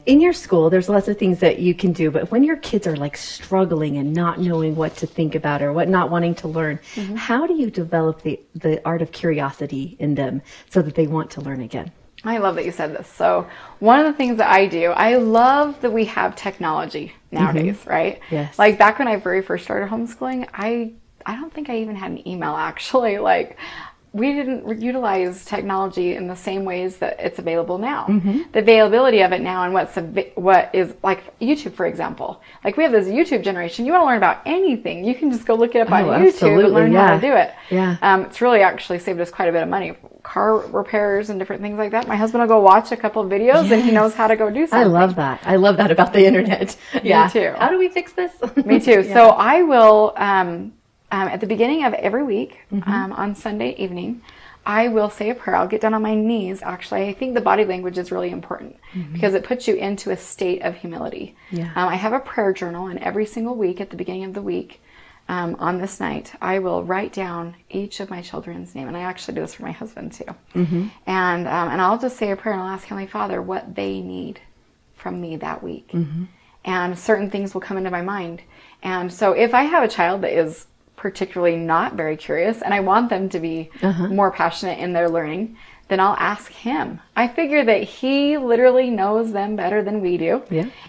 in your school, there's lots of things that you can do, but when your kids are like struggling and not knowing what to think about or not wanting to learn, how do you develop the art of curiosity in them so that they want to learn again? I love that you said this. So one of the things that I do, I love that we have technology nowadays, right? Yes. Like back when I very first started homeschooling, I don't think I even had an email actually. Like we didn't utilize technology in the same ways that it's available now. The availability of it now and what is like YouTube, for example. Like we have this YouTube generation. You want to learn about anything, you can just go look it up on YouTube and learn how to do it. It's really actually saved us quite a bit of money. Car repairs and different things like that. My husband will go watch a couple of videos and he knows how to go do something. I love that. I love that about the internet. Me too. How do we fix this? Me too. So I will, at the beginning of every week, on Sunday evening, I will say a prayer. I'll get down on my knees. Actually, I think the body language is really important because it puts you into a state of humility. I have a prayer journal, and every single week at the beginning of the week, on this night, I will write down each of my children's name, and I actually do this for my husband too. And I'll just say a prayer, and I'll ask Heavenly Father what they need from me that week. And certain things will come into my mind. And so if I have a child that is particularly not very curious, and I want them to be more passionate in their learning, then I'll ask him. I figure that he literally knows them better than we do.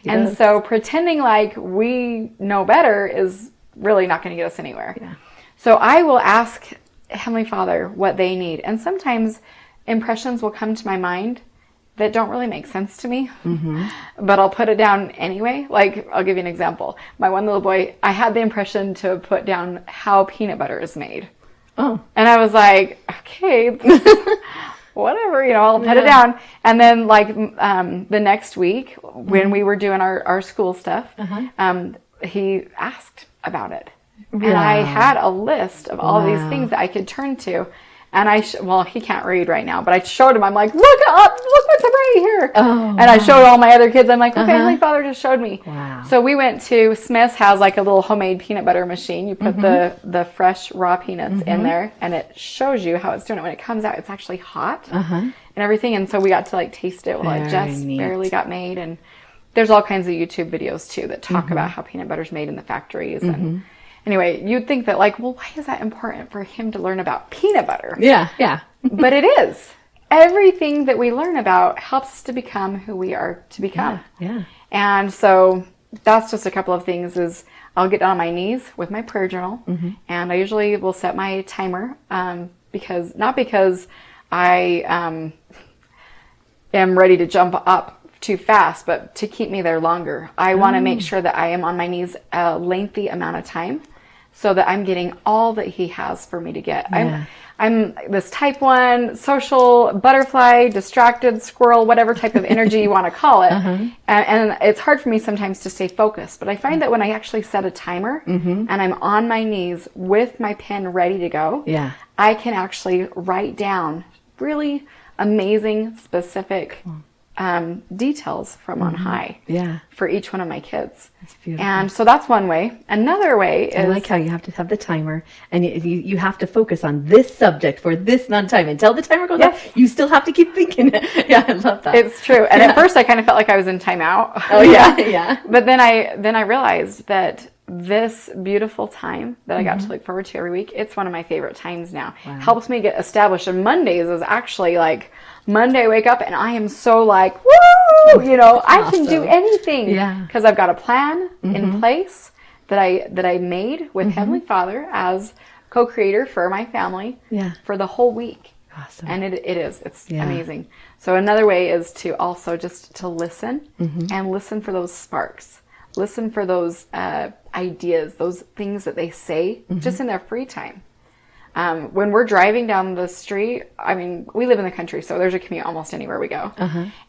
And so pretending like we know better is really not going to get us anywhere. So I will ask Heavenly Father what they need. And sometimes impressions will come to my mind that don't really make sense to me, but I'll put it down anyway. Like, I'll give you an example. My one little boy, I had the impression to put down how peanut butter is made. And I was like, okay, whatever, I'll put it down. And then like the next week when we were doing our school stuff, he asked about it. And I had a list of all these things that I could turn to. And well, he can't read right now, but I showed him. I'm like, look what's right here. And I showed all my other kids. I'm like, okay, Heavenly Father just showed me. So we went to Smith's, has like a little homemade peanut butter machine. You put the fresh raw peanuts in there, and it shows you how it's doing it. When it comes out, it's actually hot and everything. And so we got to like taste it while it just barely got made. And there's all kinds of YouTube videos too that talk about how peanut butter's made in the factories. And anyway, you'd think that like, well, why is that important for him to learn about peanut butter? But it is. Everything that we learn about helps us to become who we are to become. And so that's just a couple of things is I'll get down on my knees with my prayer journal. And I usually will set my timer not because I am ready to jump up too fast, but to keep me there longer. I want to make sure that I am on my knees a lengthy amount of time so that I'm getting all that he has for me to get. I'm this type 1 social butterfly, distracted squirrel, whatever type of energy you want to call it. And it's hard for me sometimes to stay focused, but I find that when I actually set a timer and I'm on my knees with my pen ready to go, I can actually write down really amazing, specific details from on high for each one of my kids. That's beautiful. And so that's one way. Another way is... I like how you have to have the timer and you have to focus on this subject for this amount of time. Until the timer goes off, you still have to keep thinking. I love that. It's true. And at first I kind of felt like I was in timeout. But then I realized that this beautiful time that I got to look forward to every week, it's one of my favorite times now. Helps me get established. And Mondays is actually like... Monday I wake up and I am so like, woo, I can do anything because I've got a plan in place that I made with Heavenly Father as co-creator for my family for the whole week. And it's amazing. So another way is to also just to listen and listen for those sparks. Listen for those ideas, those things that they say just in their free time. When we're driving down the street, I mean, we live in the country, so there's a commute almost anywhere we go.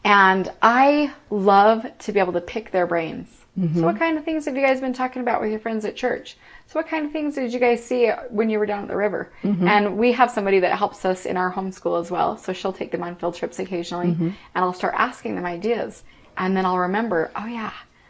And I love to be able to pick their brains. So what kind of things have you guys been talking about with your friends at church? So what kind of things did you guys see when you were down at the river? And we have somebody that helps us in our homeschool as well. So she'll take them on field trips occasionally, and I'll start asking them ideas. And then I'll remember,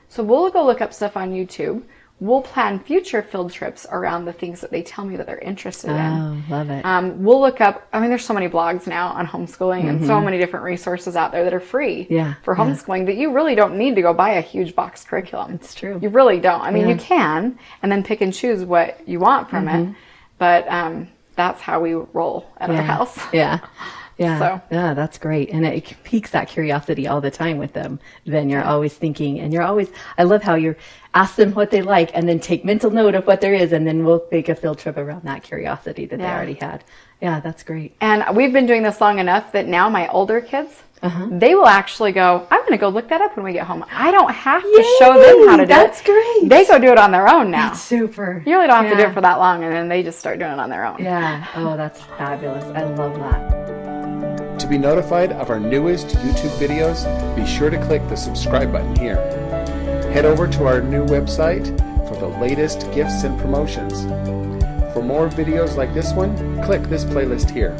so we'll go look up stuff on YouTube we'll plan future field trips around the things that they tell me that they're interested in. Oh, love it. We'll look up, there's so many blogs now on homeschooling and so many different resources out there that are free for homeschooling that you really don't need to go buy a huge box curriculum. It's true. You really don't. You can, and then pick and choose what you want from it. But that's how we roll at our house. Yeah, that's great. And it piques that curiosity all the time with them. Then you're always thinking, and I love how you ask them what they like and then take mental note of what there is, and then we'll make a field trip around that curiosity that they already had. Yeah, that's great. And we've been doing this long enough that now my older kids, they will actually go, I'm going to go look that up when we get home. I don't have to show them how to do it. That's great. They go do it on their own now. That's super. You really don't have to do it for that long, and then they just start doing it on their own. Yeah. Oh, that's fabulous. I love that. To be notified of our newest YouTube videos, be sure to click the subscribe button here. Head over to our new website for the latest gifts and promotions. For more videos like this one, click this playlist here.